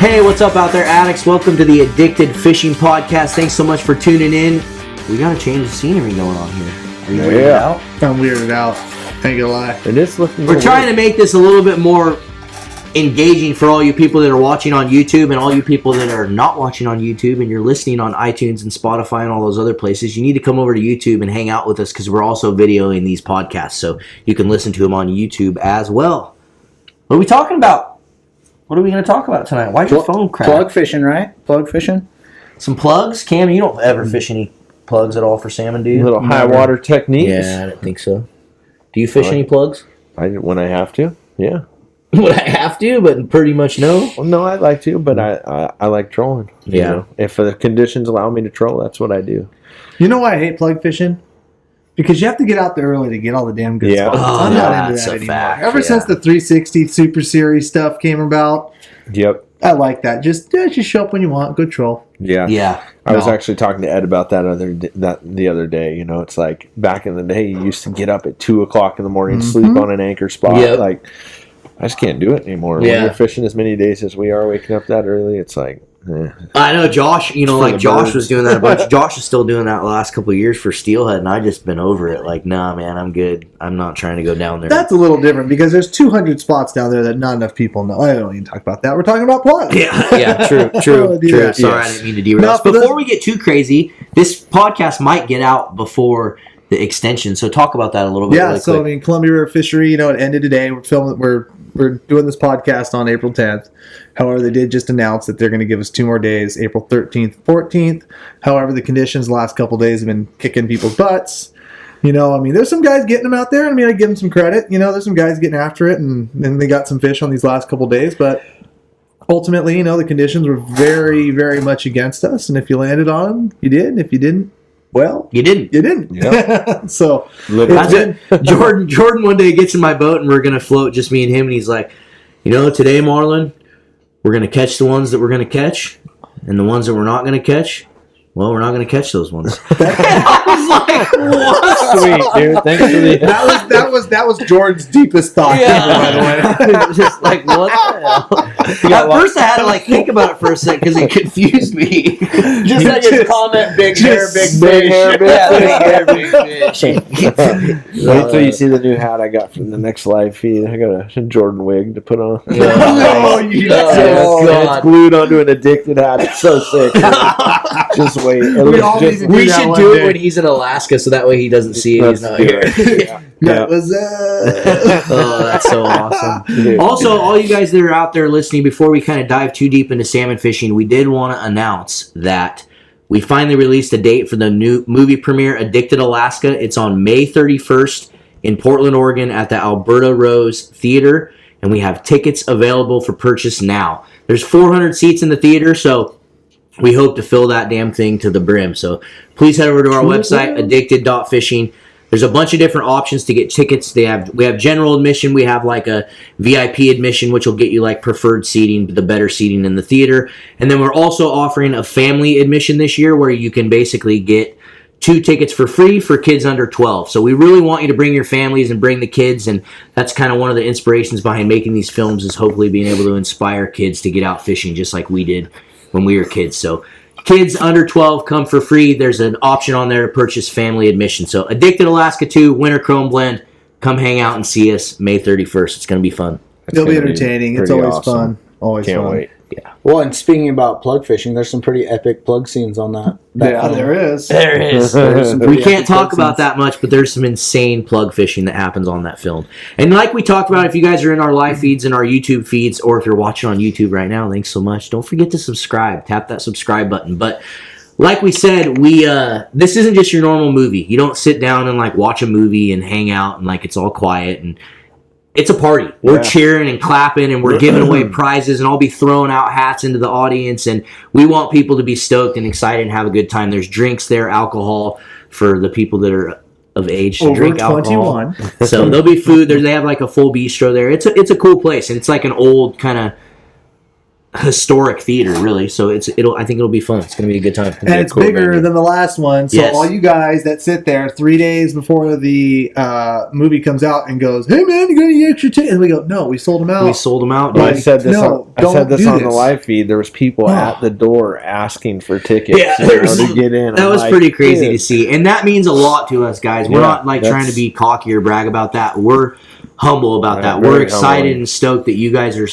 Hey, what's up out there, addicts? Welcome to the Addicted Fishing Podcast. Thanks so much for tuning in. We got to change the scenery going on here. Are you weirded out? I'm weirded out. Ain't gonna lie. It is looking We're trying to make this a little bit more engaging for all you people that are watching on YouTube and all you people that are not watching on YouTube and you're listening on iTunes and Spotify and all those other places. You need to come over to YouTube and hang out with us because we're also videoing these podcasts, so you can listen to them on YouTube as well. What are we talking about? What are we going to talk about tonight? Why'd your phone crack? Plug fishing, right? Plug fishing. Some plugs? Cam, you don't ever fish any plugs at all for salmon, do you? little high water techniques. Yeah, I don't think so. Do you fish any plugs? When I have to, yeah. Would I have to, but pretty much no. Well, no, I like to, but I like trolling. Yeah. You know? If the conditions allow me to troll, that's what I do. You know why I hate plug fishing? Because you have to get out there early to get all the damn good spots. Oh, I'm not into that's that a anymore. fact, Ever since the 360 Super Series stuff came about, Yep. I like that. Just show up when you want. Good troll. Yeah. Yeah. I was actually talking to Ed about that the other day. You know, it's like back in the day, you used to get up at 2 o'clock in the morning, sleep on an anchor spot. Yep. Like, I just can't do it anymore. Yeah. When you're fishing as many days as we are, waking up that early, it's like, I know Josh, Josh was doing that a bunch. Josh is still doing that the last couple of years for steelhead, and I just been over it. Like, nah, man, I'm good. I'm not trying to go down there. That's a little different because there's 200 spots down there that not enough people know. I don't even talk about that. We're talking about plugs. Yeah, true. Yeah. Sorry, I didn't mean to derail us. Before we get too crazy, this podcast might get out before the extension, so talk about that a little bit. Yeah, really so quick. I mean, Columbia River Fishery, it ended today. We're doing this podcast on April 10th. However, they did just announce that they're going to give us 2 more days, April 13th, 14th. However, the conditions the last couple of days have been kicking people's butts. There's some guys getting them out there. I give them some credit. There's some guys getting after it, and they got some fish on these last couple of days. But ultimately, the conditions were very, very much against us. And if you landed on them, you did. And if you didn't, well, You didn't. yeah. So Jordan one day gets in my boat and we're gonna float, just me and him, and he's like, today, Marlon, we're gonna catch the ones that we're gonna catch, and the ones that we're not gonna catch, well, we're not gonna catch those ones. I was like, what? Sweet, dude. Thanks for the... that was Jordan's deepest thought. By the way. Just like, what the hell? At first I had to think about it for a second because it confused me. Just like his comment, big hair, big fish. Big hair, big fish. Wait till you see the new hat I got from the next live feed. I got a Jordan wig to put on. It's glued onto an addicted hat. It's so sick. Just wait. We should do it when he's in Alaska, so that way he doesn't see it. He's not here. That was Oh, that's so awesome. Also, all you guys that are out there listening, before we kind of dive too deep into salmon fishing, we did want to announce that we finally released a date for the new movie premiere, Addicted Alaska. It's on May 31st in Portland, Oregon at the Alberta Rose Theater, and we have tickets available for purchase now. There's 400 seats in the theater, so we hope to fill that damn thing to the brim. So please head over to our website, addicted.fishing. There's a bunch of different options to get tickets. We have general admission. We have like a VIP admission, which will get you like preferred seating, the better seating in the theater. And then we're also offering a family admission this year where you can basically get 2 tickets for free for kids under 12. So we really want you to bring your families and bring the kids. And that's kind of one of the inspirations behind making these films, is hopefully being able to inspire kids to get out fishing just like we did when we were kids. So kids under 12 come for free. There's an option on there to purchase family admission. So Addicted Alaska 2, Winter Chrome Blend. Come hang out and see us May 31st. It's going to be fun. It'll be entertaining. It's always fun. Always Can't fun. wait. Yeah. Well, and speaking about plug fishing, there's some pretty epic plug scenes on that. Yeah, there is. There is. There's some pretty We can't epic talk plug about scenes. that much, but there's some insane plug fishing that happens on that film. And like we talked about, if you guys are in our live feeds and our YouTube feeds, or if you're watching on YouTube right now, thanks so much. Don't forget to subscribe. Tap that subscribe button. But like we said, this isn't just your normal movie. You don't sit down and watch a movie and hang out and it's all quiet, and it's a party. We're cheering and clapping, and we're giving away prizes, and I'll be throwing out hats into the audience, and we want people to be stoked and excited and have a good time. There's drinks there, alcohol for the people that are of age to Over drink alcohol. 21. So there'll be food there. They have a full bistro there. It's a cool place, and it's like an old kind of historic theater, really. So I think it'll be fun. It's going to be a good time. And it's cool bigger venue. than the last one. So Yes. all you guys that sit there 3 days before the movie comes out and goes, "Hey man, you got any extra tickets?" And we go, "No, we sold them out." We sold them out. Well, dude. I said this. no, I said don't this do on the this. live feed. There was people at the door asking for tickets, Yeah, to get in. That I'm was like, pretty crazy dude. to see, and that means a lot to us, guys. We're Yeah, not like trying to that's- be cocky or brag about that. We're humble about Yeah, that. very We're excited humbling. and stoked that you guys are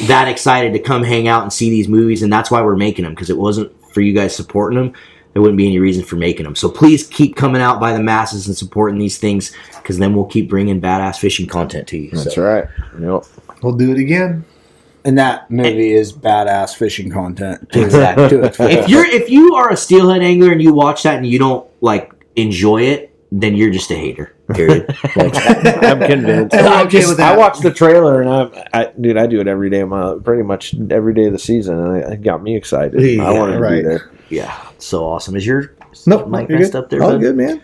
that excited to come hang out and see these movies, and that's why we're making them, because it wasn't for you guys supporting them, there wouldn't be any reason for making them. So please keep coming out by the masses and supporting these things, because then we'll keep bringing badass fishing content to you. That's So. right. Yep. We'll do it again. And that movie is badass fishing content. Exactly. To its full. If you are a steelhead angler and you watch that and you don't like enjoy it, then you're just a hater. Period. Like, I'm convinced. And I'm okay with that. I watched the trailer and I do it every day of pretty much every day of the season, and it got me excited. Yeah, I wanted to be right. there. yeah, so awesome. Is your Nope, mic you're messed good. up there? All bud? good, man.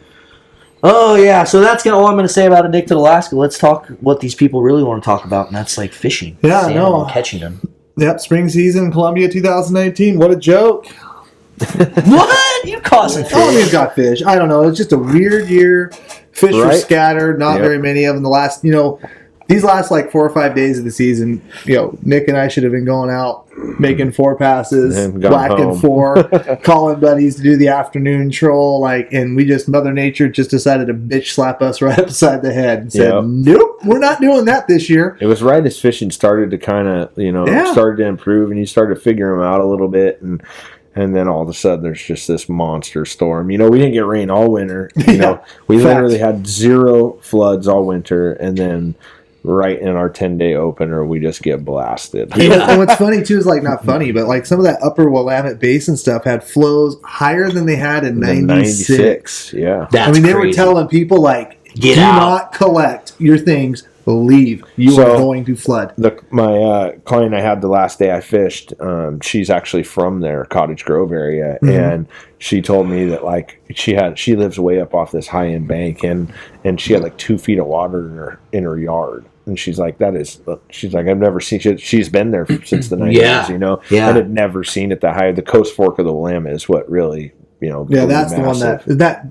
Oh yeah, so that's all I'm going to say about Addicted Alaska. Let's talk what these people really want to talk about, and that's like fishing. Yeah, salmon, no. and catching them. Yep, spring season, Columbia 2019. What a joke. What? You caught some Columbia's fish? got fish. I don't know. It's just a weird year. Fish were Right. scattered. Not Yep. very many of them. These last like 4 or 5 days of the season, Nick and I should have been going out making 4 passes, And gone whacking home. 4, calling buddies to do the afternoon troll. And Mother Nature just decided to bitch slap us right upside the head and said, Yep. "Nope, we're not doing that this year." It was right as fishing started to kind of, Yeah. started to improve, and you started to figure them out a little bit, and then all of a sudden there's just this monster storm. We didn't get rain all winter. Yeah. We Fact. literally had 0 floods all winter, and then right in our 10-day opener, we just get blasted. And what's funny too is not funny, but some of that upper Willamette Basin stuff had flows higher than they had in The 96. yeah. That's They were crazy. telling people Get do out. not collect your things, leave. You So- are going to flood. My client I had the last day I fished, she's actually from there, Cottage Grove area, and she told me that she lives way up off this high end bank, and she had 2 feet of water in her yard. And she's like, I've never seen it. She's been there since the 90s, Yeah. and had never seen it that high. The Coast Fork of the Willamette is what really, Yeah, really that's the one massive. that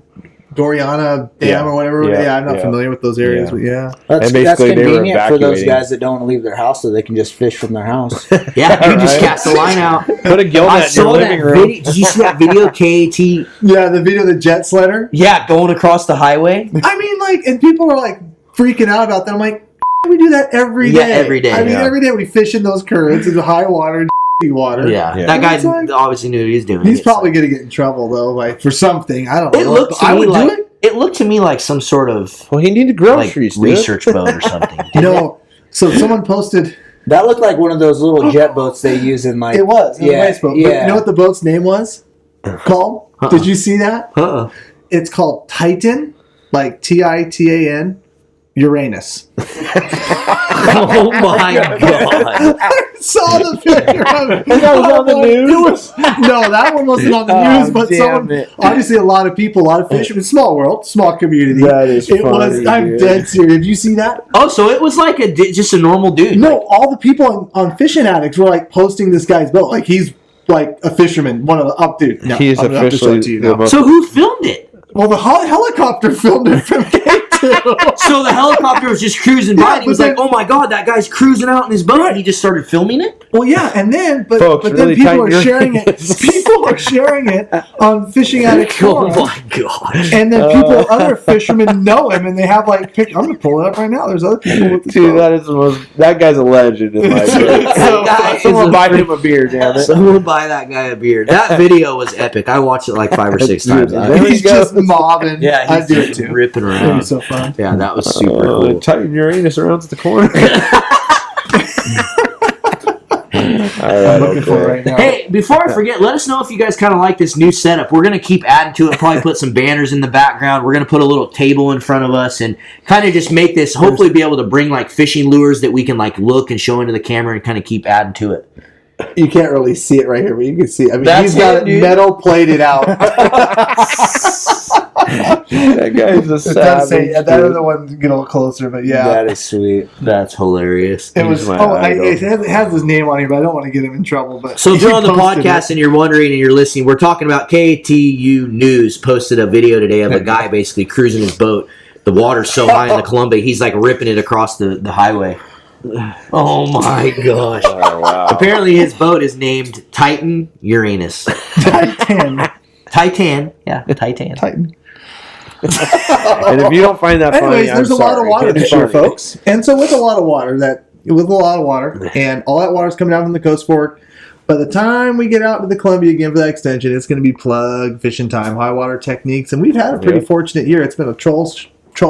Doriana Dam Yeah. or whatever. Yeah. Yeah, I'm not Yeah. familiar with those areas, Yeah. but yeah. That's And basically they were convenient for those evacuating. guys that don't want to leave their house, so they can just fish from their house. Yeah, you just Right. cast the line out. Put a gill I net in your saw that living room. video. Did you see that video? KAT. Yeah, the video of the jet sledder. Yeah, going across the highway. I mean, and people were freaking out about that. I'm like, we do that every day. Yeah, every day. I mean, Yeah. every day we fish in those currents in the high water and water. Yeah, Yeah. that guy It's like- obviously knew what he was doing. He's It's- probably going to get in trouble, though, for something. I don't know. It looked to I me would like do it. it looked to me like some sort of Well, he needed groceries, dude. research boat or something. didn't it? So someone posted, That looked like one of those little jet boats they use in it was a race boat. But Yeah. you know what the boat's name was? Called? Did you see that? Uh-uh. It's called Titan, Titan, Uranus. Oh my god! I saw the picture of it. That was on the news? It was, no, that one wasn't on the Oh, news, but damn someone, it. obviously a lot of people, a lot of fishermen, small world, small community. That is it was, funny, I'm dude. dead serious. Did you see that? Oh, so it was like just a normal dude. No, all the people on Fishing Addicts were posting this guy's boat. He's a fisherman, one of the dude. No, He's I'm gonna have to show officially it to you the now. most- So who filmed it? Well, the helicopter filmed it from K2. So the helicopter was just cruising by, Yeah, and he was but like, "Oh my god, that guy's cruising out in his boat!" And he just started filming it. Well, yeah, and then but Folks, then really people tighten are your sharing it. hands. People are sharing it on Fishing Addicts Oh forum. my god! And then other fishermen know him, and they have I'm gonna pull it up right now. There's other people with the Dude, boat. that is the most. That guy's a legend in my book. That guy is Someone a buy freak. him a beer, damn it. Someone buy that guy a beer. That video was epic. I watched it 5 or 6 times. There we He's go. just mobbing. Yeah, I he's do it just too. ripping That'd be around. so fun. Yeah, that was super cool. Titan Uranus around the corner. All right, I'm looking for it right now. Hey, before I forget, let us know if you guys kind of like this new setup. We're going to keep adding to it, probably put some banners in the background. We're going to put a little table in front of us and kind of just make this, hopefully be able to bring fishing lures that we can look and show into the camera and kind of keep adding to it. You can't really see it right here, but you can see. I mean, That's he's got it, it dude. metal plated out. That guy's a It does say savage. that dude. other one get a little closer, but yeah. That is sweet. That's hilarious. It was. He's my It idol. has his name on here, but I don't want to get him in trouble. But So if you're on the he posted podcast and you're wondering and you're listening, we're talking about KTU News posted a video today of a guy basically cruising his boat. The water's so high in the Columbia, he's like ripping it across the highway. Oh my gosh. Oh, wow. Apparently his boat is named Titan Uranus. Titan. Titan. Yeah, Titan. Titan. And if you don't find that funny, Anyways, there's I'm a lot of sorry. water It's this year, funny. folks. And so with a lot of water, and all that water is coming down from the Coast Fork. By the time we get out to the Columbia again for that extension, it's going to be plug fishing time, high water techniques, and we've had a pretty fortunate year. It's been a troll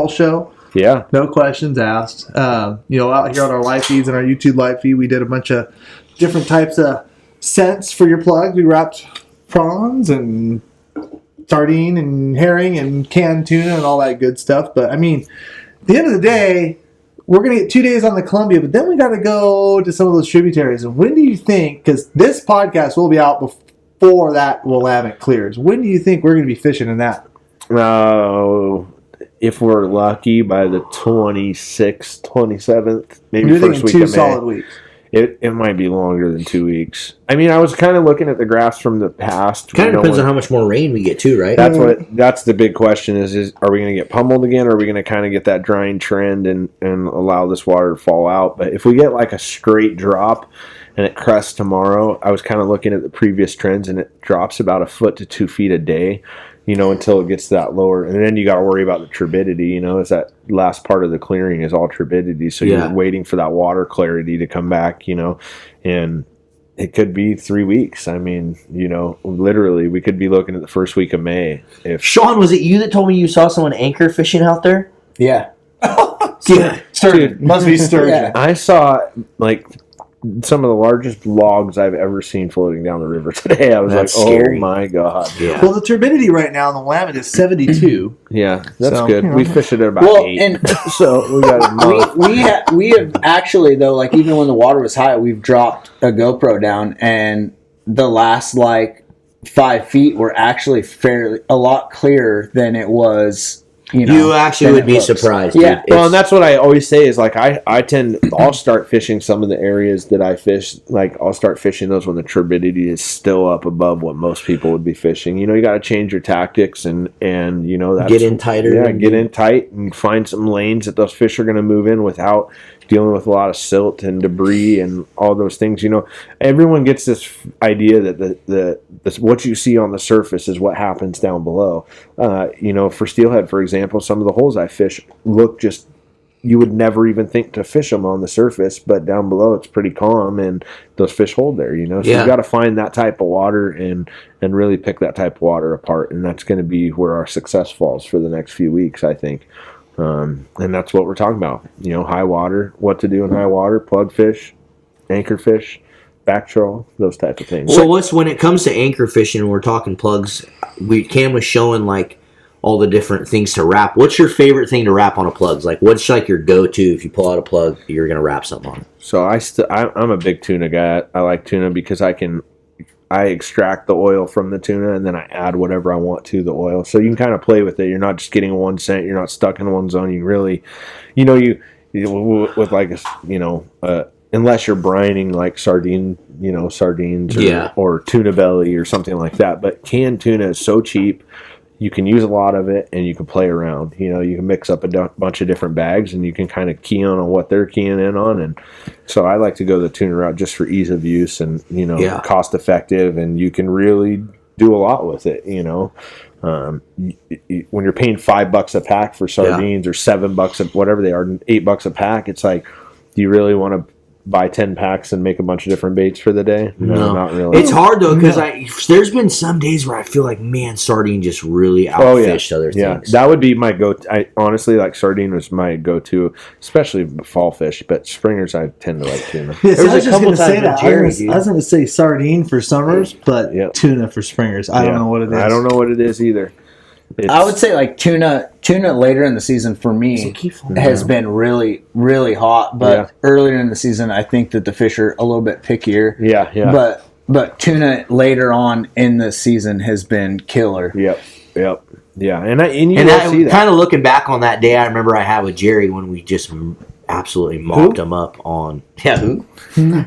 show. Yeah. No questions asked. Out here on our live feeds and our YouTube live feed, we did a bunch of different types of scents for your plugs. We wrapped prawns and sardine and herring and canned tuna and all that good stuff. But, I mean, at the end of the day, we're going to get 2 days on the Columbia, but then we got to go to some of those tributaries. And when do you think, because this podcast will be out before that Willamette clears, when do you think we're going to be fishing in that? If we're lucky, by the 26th, 27th, maybe You're first thinking week 2 of May. solid weeks. It might be longer than 2 weeks. I mean, I was kind of looking at the graphs from the past. Kind of depends on how much more rain we get too, right? That's the big question is are we going to get pummeled again, or are we going to kind of get that drying trend and allow this water to fall out? But if we get like a straight drop and it crests tomorrow, I was kind of looking at the previous trends, and it drops about 1 foot to 2 feet a day, until it gets that lower. And then you got to worry about the turbidity, as that last part of the clearing is all turbidity. So you're waiting for that water clarity to come back, and it could be 3 weeks. I mean, literally we could be looking at the first week of May. Sean, was it you that told me you saw someone anchor fishing out there? Yeah. Yeah. Sturgeon. Must be sturgeon. Yeah. I saw some of the largest logs I've ever seen floating down the river today. I was That's like, scary. oh my God. Yeah. Well, the turbidity right now in the Willamette is 72. Yeah, that's So, good. We fish it at about Well, 8. and So we got a month. we have actually, though, like even when the water was high, we've dropped a GoPro down, and the last 5 feet were actually a lot clearer than it was. You actually than would it be looks. surprised. Yeah. Dude. Well, and that's what I always say is I'll start fishing some of the areas that I fish. I'll start fishing those when the turbidity is still up above what most people would be fishing. You got to change your tactics and that's, Get in tighter. Yeah, get in tight and find some lanes that those fish are going to move in without dealing with a lot of silt and debris and all those things. Everyone gets this idea that what you see on the surface is what happens down below. For steelhead, for example, some of the holes I fish look just, you would never even think to fish them on the surface, but down below it's pretty calm and those fish hold there, So you got to find that type of water and really pick that type of water apart. And that's going to be where our success falls for the next few weeks, I think. And that's what we're talking about. High water, what to do in high water, plug fish, anchor fish, back troll, those type of things. So when it comes to anchor fishing, and we're talking plugs, Cam was showing all the different things to wrap. What's your favorite thing to wrap on a plug? What's your go-to if you pull out a plug, you're going to wrap something on it? So I'm a big tuna guy. I like tuna because I extract the oil from the tuna and then I add whatever I want to the oil. So you can kind of play with it. You're not just getting one scent. You're not stuck in one zone. You really, with unless you're brining sardines or tuna belly or something like that. But canned tuna is so cheap. You can use a lot of it and you can play around. You can mix up a bunch of different bags and you can kind of key on what they're keying in on. And so I like to go the tuna route just for ease of use and, cost effective, and you can really do a lot with it, when you're paying $5 a pack for sardines or $7 whatever they are, $8 a pack, it's like, do you really want to buy 10 packs and make a bunch of different baits for the day? No, not really. It's hard though, because there's been some days where I feel like, man, sardine just really outfished other things. That would be my go-to. I honestly, sardine was my go-to, especially fall fish, but springers I tend to like tuna. Yes, There I was was a just couple going to say times that. with Jerry, dude. I was going to say sardine for summers, but tuna for springers. I don't know what it is. I don't know what it is either. I would say tuna later in the season for me has been really, really hot. But earlier in the season, I think that the fish are a little bit pickier. Yeah. But tuna later on in the season has been killer. Yep. Yeah, and you And will see that. kind of looking back on that day, I remember I had with Jerry when we just absolutely mopped them up on. Yeah, who?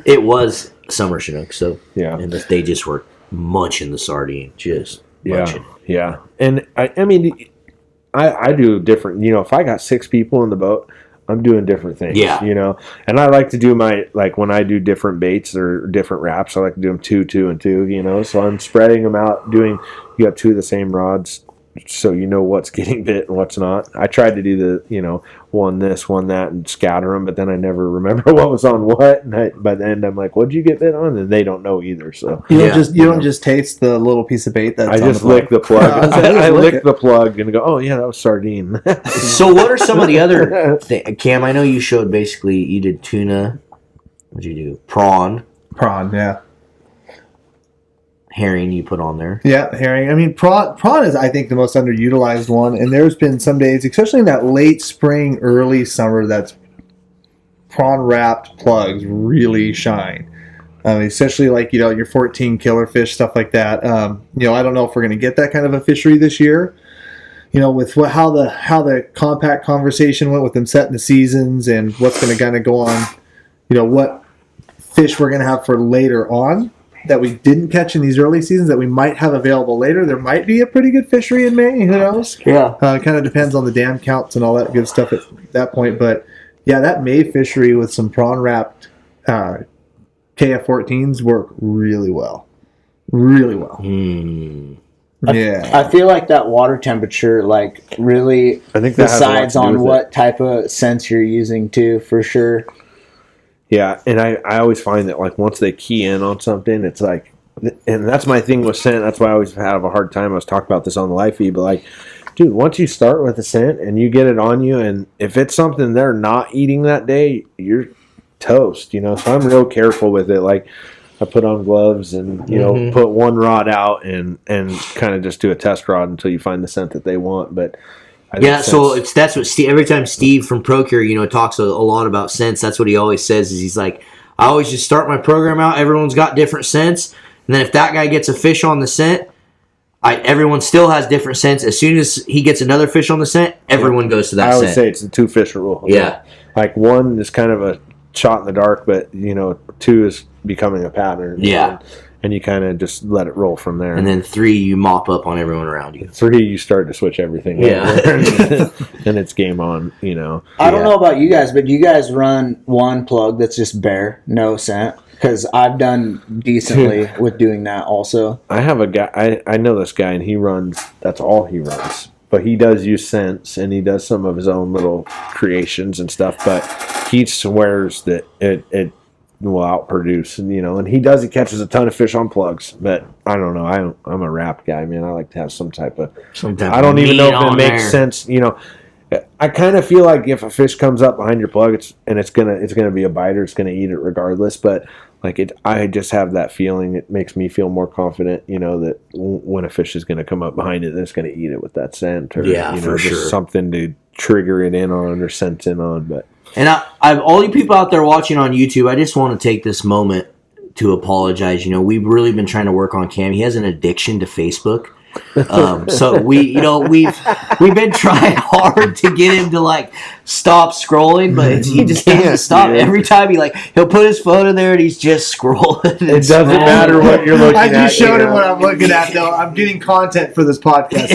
It was summer Chinook, so Yeah. and they just were munching the sardine, just munching. Yeah. And I mean, I do different. If I got 6 people in the boat, I'm doing different things. Yeah. And I like to do when I do different baits or different wraps, I like to do them 2, 2, and 2. So I'm spreading them out. You got 2 of the same rods, so you know what's getting bit and what's not. I tried to do the one this, one that, and scatter them, but then I never remember what was on what. And by the end, I'm like, "What'd you get bit on?" And they don't know either. So You don't just taste the little piece of bait that's I just lick the plug. I lick the plug and go, "Oh yeah, that was sardine." So what are some of the other things? Cam, I know you showed basically you did tuna. What'd you do? Prawn, yeah. herring you put on there. Yeah, herring. I mean, prawn is, I think, the most underutilized one. And there's been some days, especially in that late spring, early summer, that's prawn-wrapped plugs really shine. Especially like, your 14 killer fish, stuff like that. I don't know if we're going to get that kind of a fishery this year. With how the compact conversation went with them setting the seasons and what's going to kind of go on, what fish we're going to have for later on that we didn't catch in these early seasons that we might have available later. There might be a pretty good fishery in May. Who knows? Yeah. It kind of depends on the dam counts and all that good stuff at that point. But yeah, that May fishery with some prawn wrapped KF14s work really well. Really well. Yeah. I feel like that water temperature really I think that has a lot decides to do on with what type of scents you're using too, for sure. Yeah, and I always find that once they key in on something, it's and that's my thing with scent. That's why I always have a hard time. I was talking about this on the live feed, but dude, once you start with a scent and you get it on you, and if it's something they're not eating that day, you're toast. So I'm real careful with it. I put on gloves and put one rod out and kind of just do a test rod until you find the scent that they want, but. So that's what Steve, every time Steve from Procure, talks a lot about scents, that's what he always says is he's like, I always just start my program out. Everyone's got different scents. And then if that guy gets a fish on the scent, everyone still has different scents. As soon as he gets another fish on the scent, everyone goes to that scent. I always say it's the 2 fish rule. Yeah. One is kind of a shot in the dark, but 2 is becoming a pattern. Yeah. And you kind of just let it roll from there. And then 3, you mop up on everyone around you. 3, you start to switch everything. Yeah. And it's game on, I don't know about you guys, but do you guys run one plug that's just bare, no scent? Because I've done decently with doing that also. I have a guy, I know this guy, and that's all he runs. But he does use scents, and he does some of his own little creations and stuff, but he swears that it will outproduce, and he catches a ton of fish on plugs, but I don't know. I'm a wrap guy, man. I like to have some type of I don't even know if it makes sense. I kind of feel like if a fish comes up behind your plug, it's gonna be a biter. It's gonna eat it regardless. But I just have that feeling. It makes me feel more confident. That when a fish is gonna come up behind it, it's gonna eat it with that scent, or for just sure. something to trigger it in on or sense in on. But. And I've all you people out there watching on YouTube, I just want to take this moment to apologize. We've really been trying to work on Cam. He has an addiction to Facebook. So we've been trying hard to get him to stop scrolling, but he just can't stop. Dude. Every time he'll put his phone in there and he's just scrolling. It doesn't matter what you're looking at. I just showed him what I'm looking at, though. I'm getting content for this podcast.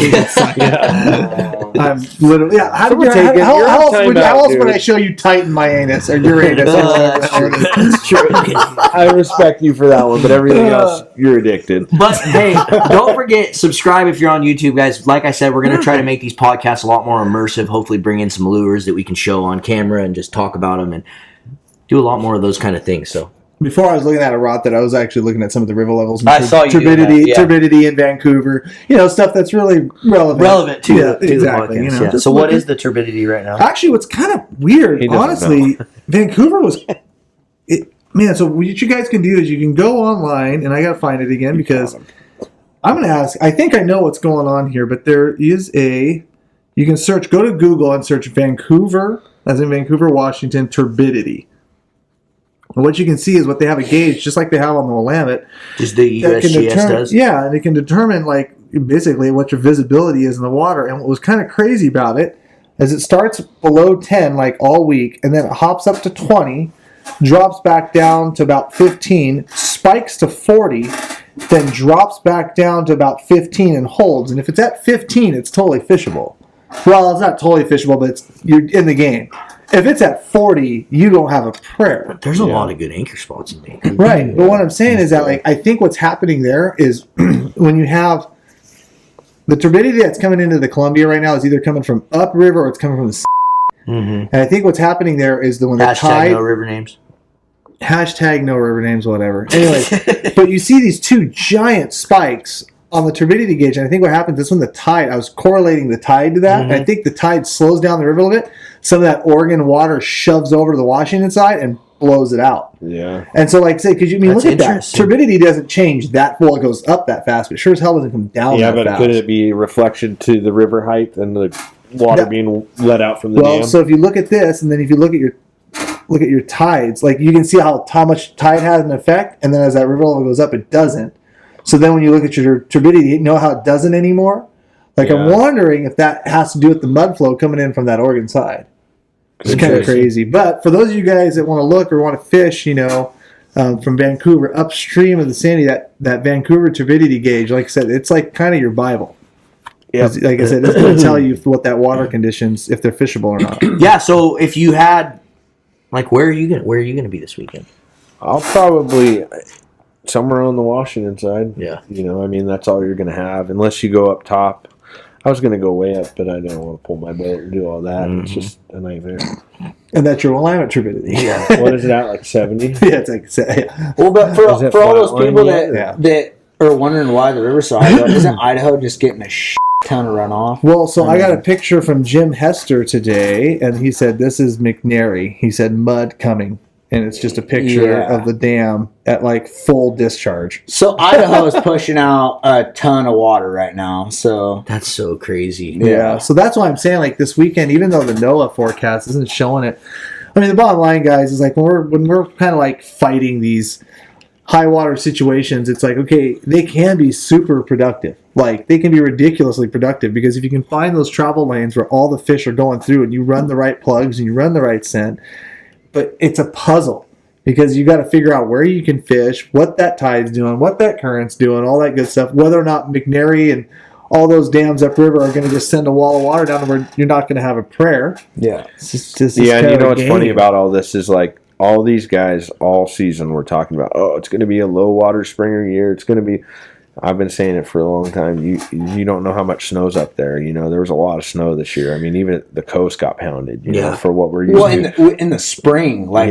I'm literally. Yeah. How else would I show you Titan my anus or Uranus? That's true. I respect you for that one, but everything else, you're addicted. But hey, don't forget, subscribe if you're on YouTube, guys. Like I said, we're going to try to make these podcasts a lot more immersive. Hopefully bring in some lures that we can show on camera and just talk about them and do a lot more of those kind of things. So before I was looking at a rot that I was actually looking at some of the river levels and I saw you turbidity in Vancouver. Stuff that's really relevant to the exactly. The podcast. So what is the turbidity right now? Actually, what's kind of weird, honestly, Vancouver was man. So what you guys can do is you can go online, and I got to find it again because I'm going to ask. I think I know what's going on here, but there is you can search. Go to Google and search Vancouver, as in Vancouver, Washington, turbidity. And what you can see is what they have a gauge, just like they have on the Willamette. Just the USGS does? Yeah, and it can determine, basically what your visibility is in the water. And what was kind of crazy about it is it starts below 10 like all week, and then it hops up to 20, drops back down to about 15, spikes to 40, then drops back down to about 15 and holds. And if it's at 15, it's totally fishable. Well, it's not totally fishable, but you're in the game. If it's at 40, you don't have a prayer. There's a lot of good anchor spots in Vancouver. Right. But what I'm saying is that, like, I think what's happening there is when you have the turbidity that's coming into the Columbia right now is either coming from upriver or it's coming from the Mm-hmm. And I think what's happening there is that when the Hashtag tide... no river names. Hashtag no river names, whatever. Anyways, but you see these two giant spikes on the turbidity gauge, and I think what happens is when the tide, I was correlating the tide to that, and I think the tide slows down the river a little bit. Some of that Oregon water shoves over to the Washington side and blows it out. Yeah. And so, like, say, because you That's look at that, interesting. turbidity doesn't change that, well, it goes up that fast, but sure as hell doesn't come down Yeah, that but fast. could it be a reflection to the river height and the water being let out from the Well, dam? so if you look at this, and then if you look at your tides, like, you can see how much tide has an effect, and then as that river level goes up, it doesn't. So then when you look at your turbidity, you know how it doesn't anymore? Like, I'm wondering if that has to do with the mud flow coming in from that Oregon side. It's kind of crazy. But for those of you guys that want to look or want to fish, from Vancouver, upstream of the Sandy, that Vancouver turbidity gauge, like I said, it's like kind of your Bible. Yeah. Like I said, it's going to tell you what that water conditions, if they're fishable or not. Yeah, so if you had, like, where are you gonna be this weekend? I'll probably somewhere on the Washington side. Yeah. I mean, that's all you're going to have unless you go up top. I was going to go way up, but I don't want to pull my boat and do all that. It's just a nightmare. And that's your Willamette turbidity. Yeah. What is it at, like 70? Yeah, it's like, yeah. Well, but Is for it all those flatline people yet? that are wondering why the river's so high, isn't Idaho just getting a ton of runoff? Well, so I got a picture from Jim Hester today, and he said, this is McNary. He said, mud coming. And it's just a picture of the dam at, like, full discharge. So Idaho is pushing out a ton of water right now. So That's so crazy. Yeah. So that's why I'm saying, like, this weekend, even though the NOAA forecast isn't showing it, I mean, the bottom line, guys, is like when we're kind of like fighting these high water situations, it's like, okay, they can be super productive. Like, they can be ridiculously productive, because if you can find those travel lanes where all the fish are going through and you run the right plugs and you run the right scent, but it's a puzzle, because you got to figure out where you can fish, what that tide's doing, what that current's doing, all that good stuff, whether or not McNary and all those dams upriver are going to just send a wall of water down to where you're not going to have a prayer. yeah, It's just Yeah, and kind you of know a what's game. funny about all this is, like, all these guys all season were talking about, oh, it's going to be a low water springer year. It's going to be. I've been saying it for a long time. You don't know how much snow's up there. There was a lot of snow this year. I mean, even the coast got pounded. You know, for what we're used well, to. in the spring, like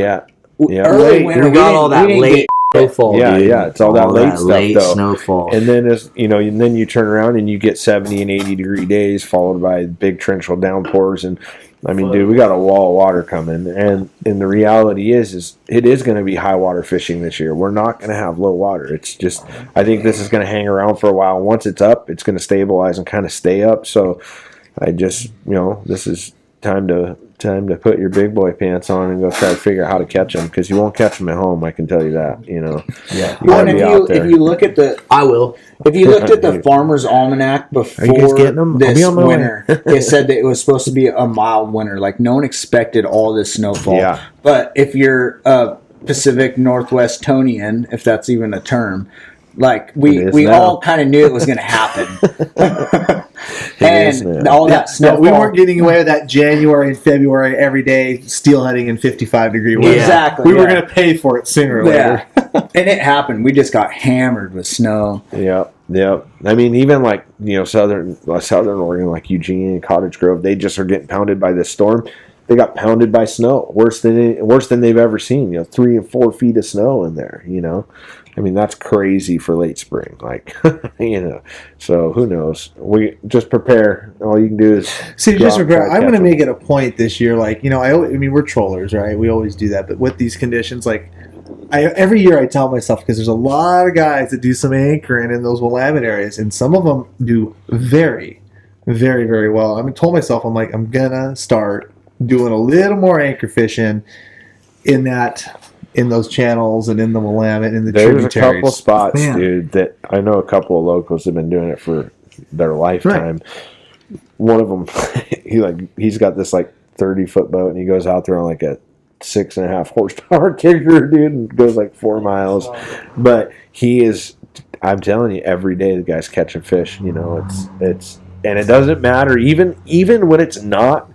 Early winter, we got all that didn't late snowfall. Yeah, dude. yeah, it's all that late stuff, late though. snowfall. And then and then you turn around and you get 70 and 80 degree days followed by big torrential downpours, and I mean, dude, we got a wall of water coming, and the reality is it is going to be high water fishing this year. We're not going to have low water. It's just, I think this is going to hang around for a while. Once it's up, it's going to stabilize and kind of stay up. So I just, this is time to put your big boy pants on and go try to figure out how to catch them, because you won't catch them at home. I can tell you that. Yeah. You gotta and be out there. if you look at I will. if you looked at the Farmer's Almanac before guys getting 'em? I'll this be on my way. winter, it said that it was supposed to be a mild winter. Like, no one expected all this snowfall. Yeah. But if you're a Pacific Northwestonian, if that's even a term, like It we is we now. all kind of knew it was going to happen. is and now. all that Yeah, snowfall. we weren't getting away with that January and February every day steelheading in 55-degree weather. Exactly. We were yeah. going to pay for it sooner or Yeah. later. And it happened. We just got hammered with snow. Yeah. I mean, even like southern Oregon, like Eugene and Cottage Grove, they just are getting pounded by this storm. They got pounded by snow, worse than they've ever seen. 3 and 4 feet of snow in there. I mean, that's crazy for late spring. Like, So who knows? We just prepare. All you can do is See, go just out and prepare. try to I'm going to catch 'em. make it a point this year. Like, I mean, we're trollers, right? We always do that. But with these conditions, like, every year I tell myself, because there's a lot of guys that do some anchoring in those Willamette areas, and some of them do very, very, very well. I told myself, I'm like, I'm going to start doing a little more anchor fishing in those channels and in the Willamette and the There's a tributaries. couple spots, Man. dude, that I know a couple of locals have been doing it for their lifetime. Right. One of them, he's got this like 30-foot boat, and he goes out there on like a 6.5 horsepower kicker, dude, and goes like 4 miles. But he is, I'm telling you, every day the guy's catching fish. You know, it's and it doesn't matter even when it's not.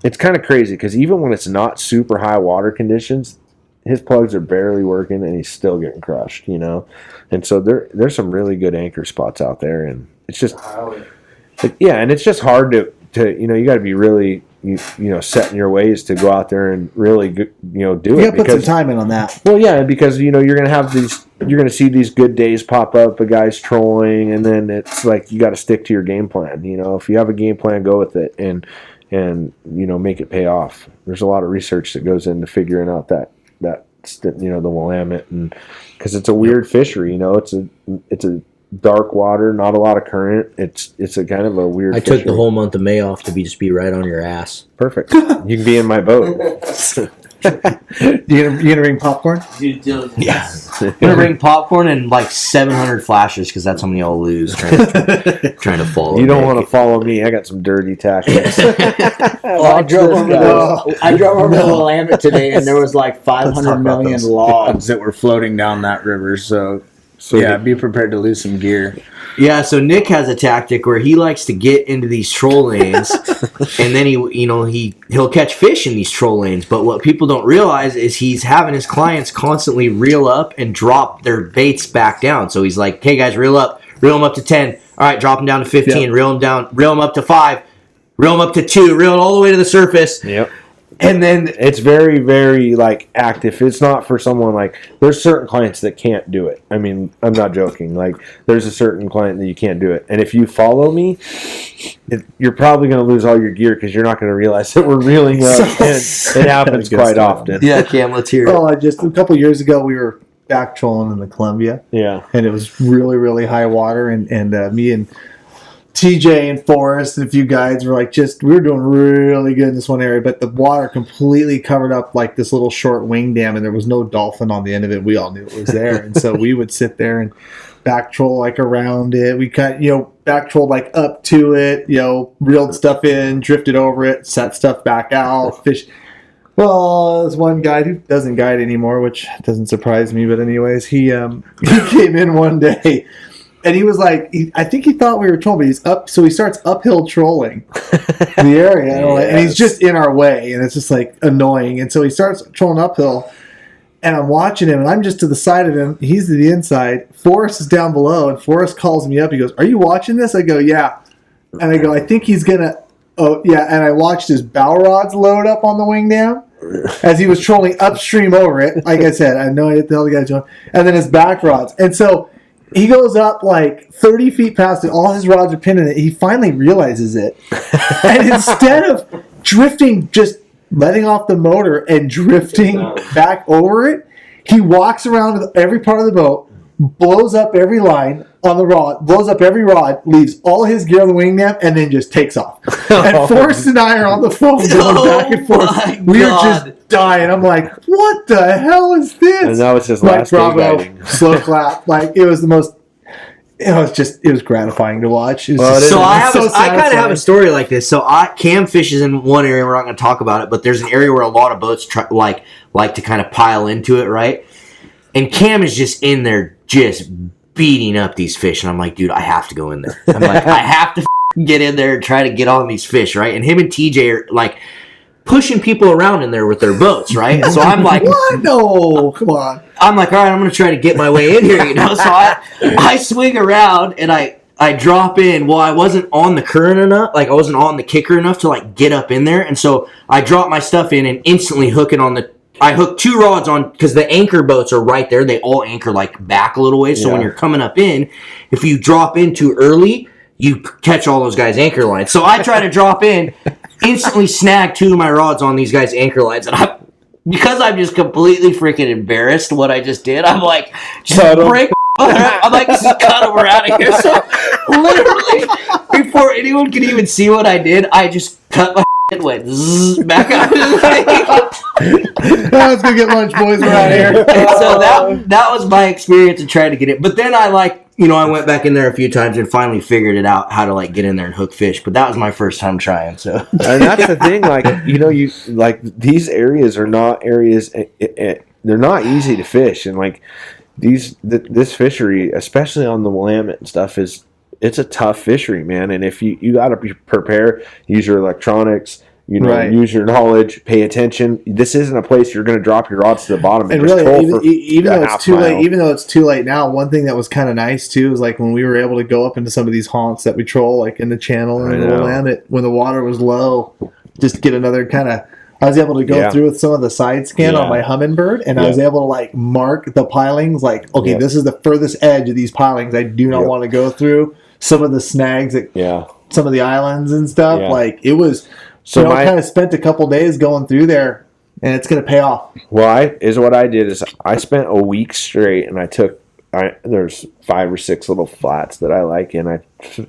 It's kind of crazy because even when it's not super high water conditions, his plugs are barely working and he's still getting crushed, you know. And so there's some really good anchor spots out there, and it's just and it's just hard to you know, you got to be really you know, set in your ways to go out there and really do it. Yeah, put some time in on that. Well, yeah, because you know you're gonna see these good days pop up, a guy's trolling, and then it's like you got to stick to your game plan. You know, if you have a game plan, go with it, and you know, make it pay off. There's a lot of research that goes into figuring out that you know, the Willamette, and because it's a weird fishery. You know, it's a dark water, not a lot of current. It's a kind of a weird. I took the whole month of May off to be right on your ass. Perfect. You can be in my boat. You gonna bring popcorn? Yeah. I'm gonna bring popcorn and like 700 flashes because that's how many I'll lose trying to follow. You don't want to follow me. I got some dirty tactics. I drove over the Willamette today, and there was like 500 million logs that were floating down that river. So yeah, be prepared to lose some gear. Yeah, so Nick has a tactic where he likes to get into these troll lanes, and then he'll catch fish in these troll lanes. But what people don't realize is he's having his clients constantly reel up and drop their baits back down. So he's like, "Hey guys, reel them up to 10. All right, drop them down to 15. Yep. Reel them up to 5. Reel them up to 2. Reel it all the way to the surface." Yep. And then it's very, very like active. It's not for someone like there's certain clients that can't do it. I mean, I'm not joking. Like there's a certain client that you can't do it. And if you follow me, you're probably going to lose all your gear because you're not going to realize that we're reeling up. And it happens quite often. Yeah, Cam, let's hear it. Oh, just a couple years ago, we were back trolling in the Columbia. Yeah, and it was really, really high water, and me and TJ and Forrest and a few guides were like, we were doing really good in this one area, but the water completely covered up like this little short wing dam, and there was no dolphin on the end of it. We all knew it was there, and so we would sit there and back troll like around it. We cut, back trolled like up to it, reeled stuff in, drifted over it, set stuff back out, fish. Well, there's one guide who doesn't guide anymore, which doesn't surprise me. But anyways, he came in one day. And he was like, I think he thought we were trolling, but he's up. So he starts uphill trolling the area. Yes. And he's just in our way. And it's just like annoying. And so he starts trolling uphill. And I'm watching him. And I'm just to the side of him. He's to the inside. Forrest is down below. And Forrest calls me up. He goes, "Are you watching this?" I go, "Yeah." And I go, "I think he's going to." Oh, yeah. And I watched his bow rods load up on the wing dam as he was trolling upstream over it. Like I said, I had no idea what the hell the guy's doing. And then his back rods. And so he goes up like 30 feet past it. All his rods are pinned in it. He finally realizes it. And instead of drifting, just letting off the motor and drifting back over it, he walks around every part of the boat, blows up every line on the rod, blows up every rod, leaves all his gear on the wing dam, and then just takes off. And Forrest and I are on the phone going back and forth. We are just dying. I'm like, what the hell is this? And that was his last day guiding. Slow clap. Like, it was the most... It was gratifying to watch. I kind of have a story like this. So Cam fishes in one area. We're not going to talk about it, but there's an area where a lot of boats like to kind of pile into it, right? And Cam is just in there, just beating up these fish, and I'm like, dude, I have to go in there. I'm like, I have to get in there and try to get on these fish, right? And him and TJ are like pushing people around in there with their boats, right? So I'm like, what? No, come on. I'm like, all right, I'm going to try to get my way in here, So I swing around and I drop in. Well, I wasn't on the current enough, like I wasn't on the kicker enough to like get up in there, and so I drop my stuff in and instantly hook it on the. I hook 2 rods on because the anchor boats are right there. They all anchor like back a little ways. So when you're coming up in, if you drop in too early, you catch all those guys' anchor lines. So I try to drop in, instantly snag 2 of my rods on these guys' anchor lines. And because I'm just completely freaking embarrassed what I just did, I'm like, break. I'm like, just cut them, we're out of here. So literally, before anyone could even see what I did, I just cut my and went back out. Let's go get lunch, boys. We're out here. So that was my experience in trying to get it. But then I I went back in there a few times and finally figured it out how to like get in there and hook fish. But that was my first time trying. So, and that's the thing. Like, you like these areas are not areas. They're not easy to fish, and like this fishery, especially on the Willamette and stuff, it's a tough fishery, man. And if you got to prepare, use your electronics. Use your knowledge, pay attention. This isn't a place you're going to drop your rods to the bottom. And really, even though it's too late now, one thing that was kind of nice too is like when we were able to go up into some of these haunts that we troll, like in the channel and the Willamette, when the water was low, just get another kind of. I was able to go through with some of the side scan on my Humminbird, and I was able to like mark the pilings. Like, okay, this is the furthest edge of these pilings. I do not want to go through. Some of the snags at some of the islands and stuff. Like it was. So I kind of spent a couple days going through there, and it's going to pay off. Well, what I did is I spent a week straight, and there's 5 or 6 little flats that I like, and I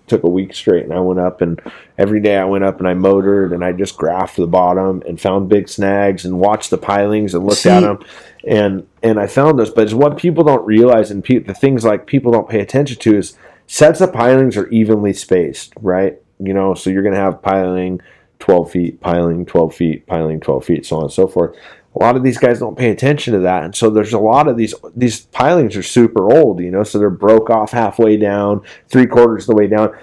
took a week straight, and I went up, and every day I went up and I motored, and I just graphed the bottom and found big snags and watched the pilings and looked at them, and I found those. But it's what people don't realize, and the things like people don't pay attention to is sets of pilings are evenly spaced, right? So you're going to have piling 12 feet, piling 12 feet, piling 12 feet, so on and so forth. A lot of these guys don't pay attention to that, and so there's a lot of these pilings are super old, so they're broke off halfway down, 3/4 of the way down.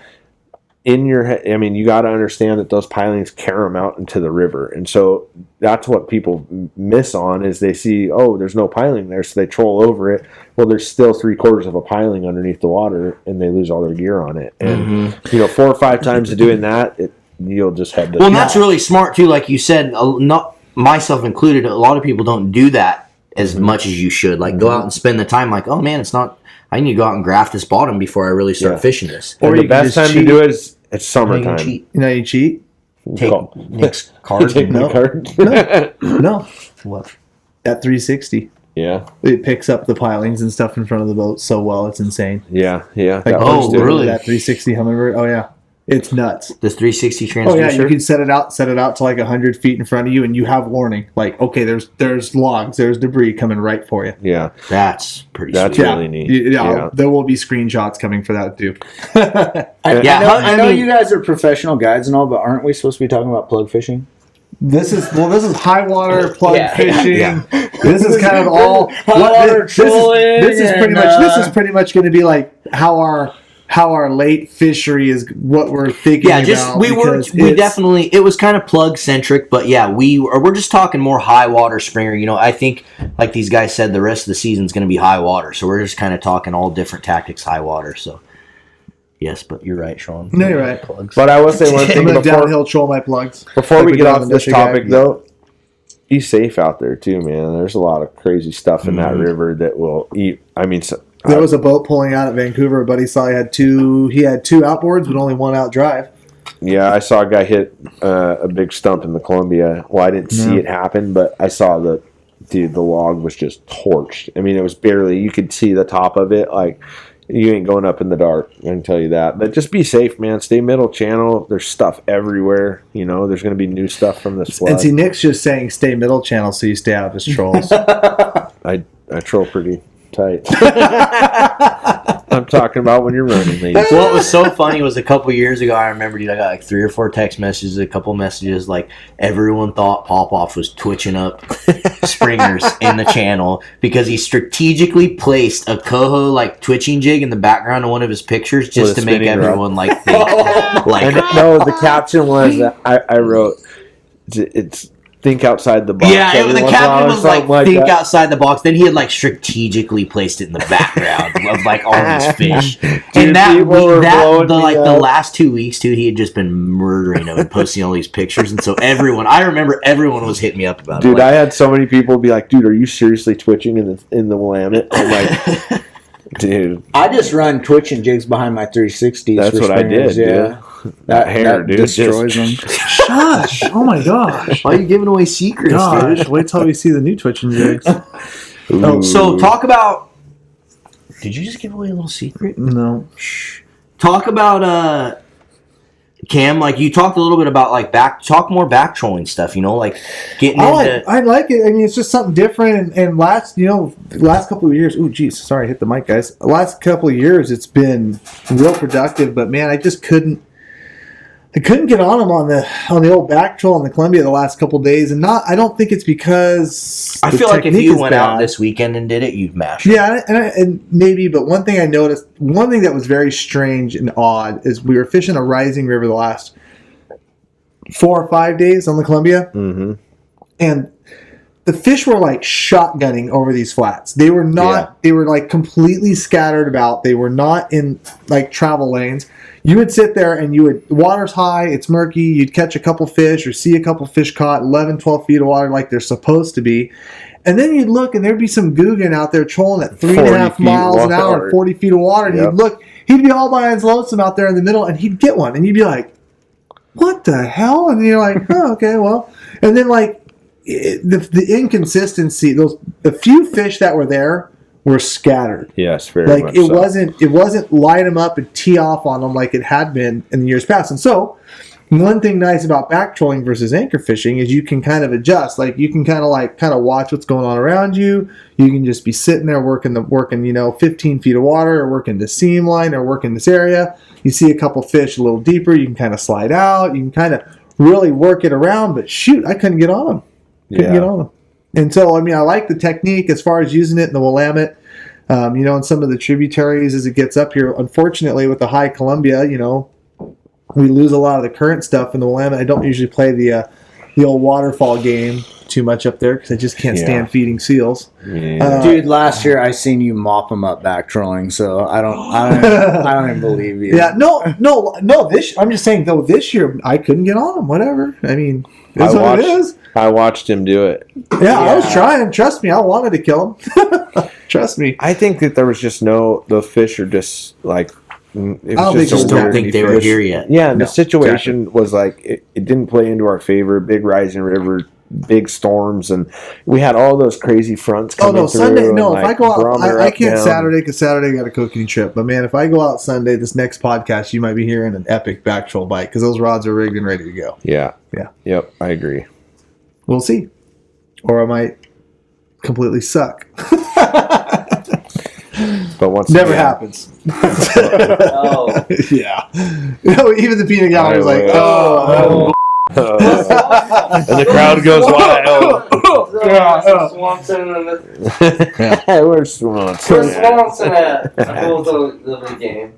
In your head, I mean, you got to understand that those pilings carry them out into the river, and so that's what people miss on is they see, oh, there's no piling there, so they troll over it. Well, there's still 3/4 of a piling underneath the water, and they lose all their gear on it. And 4 or 5 times of doing that, you'll just have the. Well, that's really smart too. Like you said, not myself included. A lot of people don't do that as much as you should. Like go out and spend the time. Like, oh man, it's not. I need to go out and graft this bottom before I really start fishing this. Or the best time to do it is it's summertime. You cheat. Take Nick's card. Take my card. No. What? That 360. Yeah. It picks up the pilings and stuff in front of the boat so well. It's insane. Yeah. Like, really? That 360 Humminbird. Oh yeah. It's nuts. This 360 transducer. Oh yeah, you can set it out to like 100 feet in front of you, and you have warning. Like, okay, there's logs, there's debris coming right for you. Yeah, that's pretty. That's sweet. really neat. Yeah, there will be screenshots coming for that too. I know you guys are professional guides and all, but aren't we supposed to be talking about plug fishing? This is high water plug fishing. Yeah. This is kind of all trolling. This is pretty much going to be like how our late fishery is what we're thinking about. It was kind of plug centric, but we're just talking more high water springer. I think like these guys said, the rest of the season is going to be high water, so we're just kind of talking all different tactics high water. So yes, but you're right, Sean. No, you're right. Plugs. But I will say one thing I'm downhill troll my plugs. Before we get off this topic, though, be safe out there too, man. There's a lot of crazy stuff in that river that will eat. I mean. There was a boat pulling out at Vancouver. A buddy saw he had two outboards, but only one out drive. Yeah, I saw a guy hit a big stump in the Columbia. Well, I didn't see it happen, but I saw the log was just torched. I mean, it was barely, you could see the top of it. Like, you ain't going up in the dark, I can tell you that. But just be safe, man. Stay middle channel. There's stuff everywhere. There's going to be new stuff from this flood. And see, Nick's just saying stay middle channel so you stay out of his trolls. I troll pretty tight. I'm talking about when you're running, ladies. What was so funny was a couple years ago, I remember, dude, I got like 3 or 4 text messages, a couple messages, like everyone thought Popoff was twitching up springers in the channel because he strategically placed a coho like twitching jig in the background of one of his pictures just to make everyone like think. No, the caption was that I wrote, it's think outside the box. Yeah, the captain was like think outside the box. Then he had like strategically placed it in the background of like all these fish. Dude, and the last 2 weeks too, he had just been murdering them and posting all these pictures. And so I remember everyone was hitting me up about it. Dude, I had so many people be like, dude, are you seriously twitching in the Willamette? I'm like, dude. I just run twitching jigs behind my 360s. That's what I did, dude. That hair, dude, destroys them. Shush! Oh my gosh! Why are you giving away secrets, dude? Wait till we see the new twitching jigs. So talk about. Did you just give away a little secret? No. Shh. Talk about Cam, like you talked a little bit about like talk more back trolling stuff, like getting into. I like it. I mean, it's just something different. And last couple of years. Oh, geez, sorry, I hit the mic, guys. The last couple of years, it's been real productive. But man, I just couldn't. I couldn't get on them on the old back troll in the Columbia the last couple of days, and I don't think it's because I feel like if you went out this weekend and did it, you'd mash it. Yeah, and maybe, but one thing I noticed, one thing that was very strange and odd is we were fishing a rising river the last 4 or 5 days on the Columbia, and the fish were like shotgunning over these flats. They were not. They were like completely scattered about. They were not in like travel lanes. You would sit there and the water's high, it's murky, you'd catch a couple fish or see a couple fish caught 11, 12 feet of water like they're supposed to be. And then you'd look and there'd be some Guggen out there trolling at 3.5 miles an hour and 40 feet of water. And you'd look, he'd be all by his lonesome out there in the middle and he'd get one. And you'd be like, what the hell? And you're like, oh, okay, well. And then like the inconsistency, the few fish that were there were scattered. Yes, very like much it so. wasn't light them up and tee off on them like it had been in the years past. And so one thing nice about back trolling versus anchor fishing is you can kind of adjust. Like you can kind of watch what's going on around you. You can just be sitting there working 15 feet of water or working the seam line or working this area. You see a couple fish a little deeper, you can kind of slide out. You can kind of really work it around. But shoot, I couldn't get on them. Couldn't get on them. And so, I mean, I like the technique as far as using it in the Willamette, in some of the tributaries as it gets up here. Unfortunately, with the high Columbia, we lose a lot of the current stuff in the Willamette. I don't usually play the old waterfall game too much up there because I just can't stand feeding seals. Yeah. Dude, last year I seen you mop them up back trolling, so I don't even believe you. Yeah, no. I'm just saying though. This year I couldn't get on them. Whatever. I mean, it's what it is. I watched him do it. Yeah, I was trying. Trust me, I wanted to kill him. Trust me. I think that there was just the fish are just like. I just don't think they were here yet. Yeah, and the situation was like it didn't play into our favor. Big rising river, big storms, and we had all those crazy fronts coming through. Sunday. No, if I go out, barometer I up, can't down. Saturday because Saturday I got a cooking trip. But man, if I go out Sunday, this next podcast, you might be hearing an epic back troll bite because those rods are rigged and ready to go. Yeah. Yeah. Yep, I agree. We'll see. Or I might completely suck. But once Never again, happens. Oh. Yeah. Even the peanut gallery was like, and the crowd goes wild. Swanson and Where's Swanson? Where's Swanson at? The game.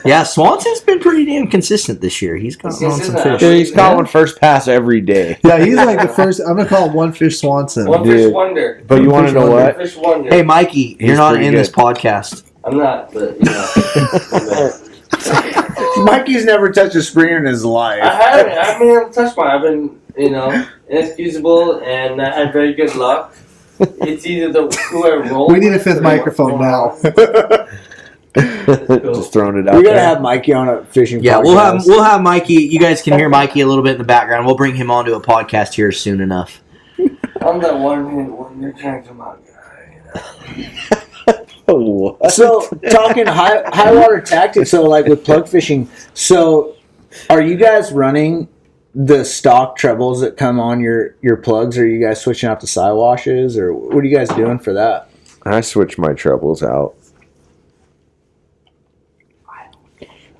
Yeah, Swanson's been pretty damn consistent this year. He's got on some fish. Dude, he's caught one first pass every day. yeah, he's like the first. I'm gonna call him One Fish Swanson. One fish wonder. But you want to know what? Fish wonder. Hey, Mikey, you're He's not pretty in good. this podcast. I'm not, but Mikey's never touched a springer in his life. I haven't. I mean, I've touched mine. I've been, inexcusable, and I had very good luck. It's either who I roll. We need a with fifth or microphone now. Just throwing it out We gotta there. have Mikey on a fishing. Yeah, podcast. we'll have Mikey. You guys can hear Mikey a little bit in the background. We'll bring him onto a podcast here soon enough. I'm that one-hit wonder kind of come out guy. What? So talking high water tactics. So like with plug fishing. So are you guys running the stock trebles that come on your plugs? Or are you guys switching out to sidewashes, or what are you guys doing for that? I switch my trebles out.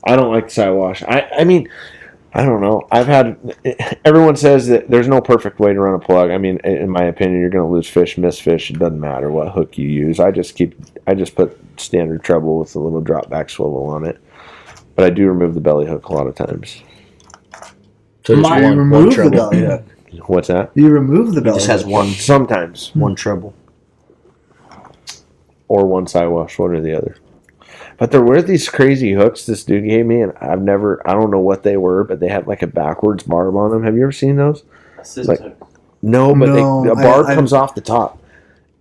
I don't like the sidewash. I mean, I don't know. Everyone says that there's no perfect way to run a plug. I mean, in my opinion, you're going to lose fish, miss fish. It doesn't matter what hook you use. I just put standard treble with a little drop back swivel on it. But I do remove the belly hook a lot of times. So just You one remove the treble. belly hook. What's that? You remove the belly Just has hook. one Sometimes. treble. Or one sidewash, one or the other. But there were these crazy hooks this dude gave me, and I don't know what they were, but they had like a backwards barb on them. Have you ever seen those? Like, no, but the barb comes off the top.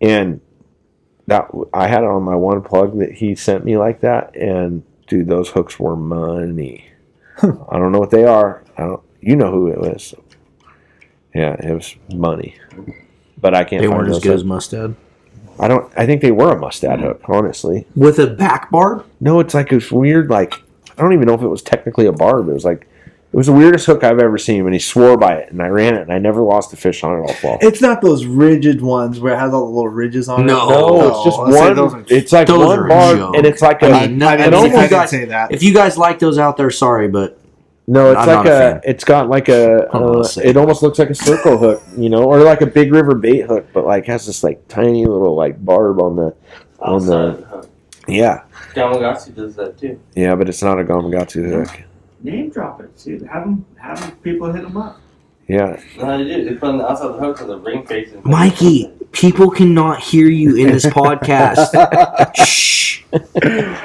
And I had it on my one plug that he sent me like that, and dude, those hooks were money. I don't know what they are. You know who it was. Yeah, it was money. But I can't They find weren't as those good hooks. as Mustad. I think they were a mustad hook, honestly. With a back barb? No, it's like this weird, like, I don't even know if it was technically a barb. It was like, it was the weirdest hook I've ever seen, and he swore by it, and I ran it, and I never lost a fish on it all fall. It's not those rigid ones where it has all the little ridges on No. it. No, it's just one. It's like those one are a barb, joke. and it's like a. I mean, no, I I didn't, mean, I if you didn't guys, say that. if you guys like those out there, sorry, but No, it's I'm like not a fan. it's got like a. I'm not saying. It almost looks like a circle hook, you know, or like a big river bait hook, but like has this like tiny little like barb on the. Yeah, Gamakatsu does that too. yeah, but it's not a Gamakatsu hook. Name drop it. See, have them people hit them up. Yeah, No, how do you do? They put on the outside of the hook with a ring face. And Mikey, people cannot hear you in this podcast. Shh.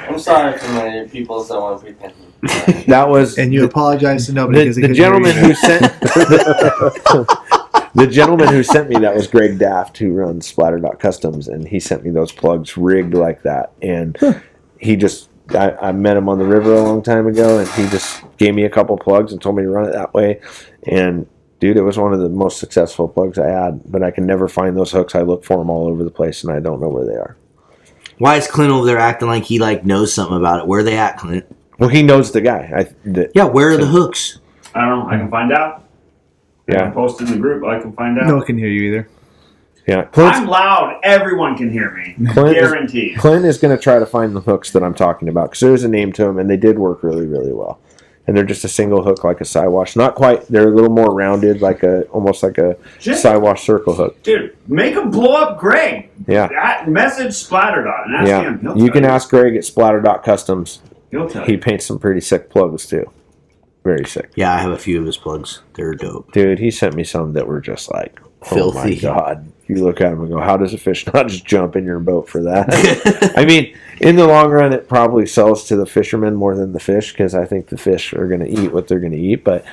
I'm sorry for my people that want to pay attention. that was And you apologize to nobody because the gentleman who sent the gentleman who sent me that was Greg Daft, who runs Splatter.Customs, and he sent me those plugs rigged like that. And he just I met him on the river a long time ago, and he just gave me a couple plugs and told me to run it that way. And dude, it was one of the most successful plugs I had. But I can never find those hooks. I look for them all over the place, and I don't know where they are. Why is Clint over there acting like he like knows something about it? Where are they at, Clint? Well, he knows the guy. Yeah, where are the hooks? I don't know. I can find out. I Yeah. can post in the group. I can find out. No one can hear you either. Yeah, I'm loud. Everyone can hear me. Guaranteed. Clint is going to try to find the hooks that I'm talking about because there's a name to them, and they did work really, really well. And they're just a single hook, like a Siwash. Not quite. They're a little more rounded, almost like a Just- Siwash circle hook. Dude, make them blow up Greg. Yeah. That message Splatter Dot and ask Yeah, him. He'll you tell can ask Greg at Splatter.Customs. He'll tell He you. paints some pretty sick plugs too. Very sick. Yeah, I have a few of his plugs. They're dope. Dude, he sent me some that were just like, oh my Filthy. God. You look at them and go, how does a fish not just jump in your boat for that? I mean, in the long run, it probably sells to the fishermen more than the fish because I think the fish are going to eat what they're going to eat. But,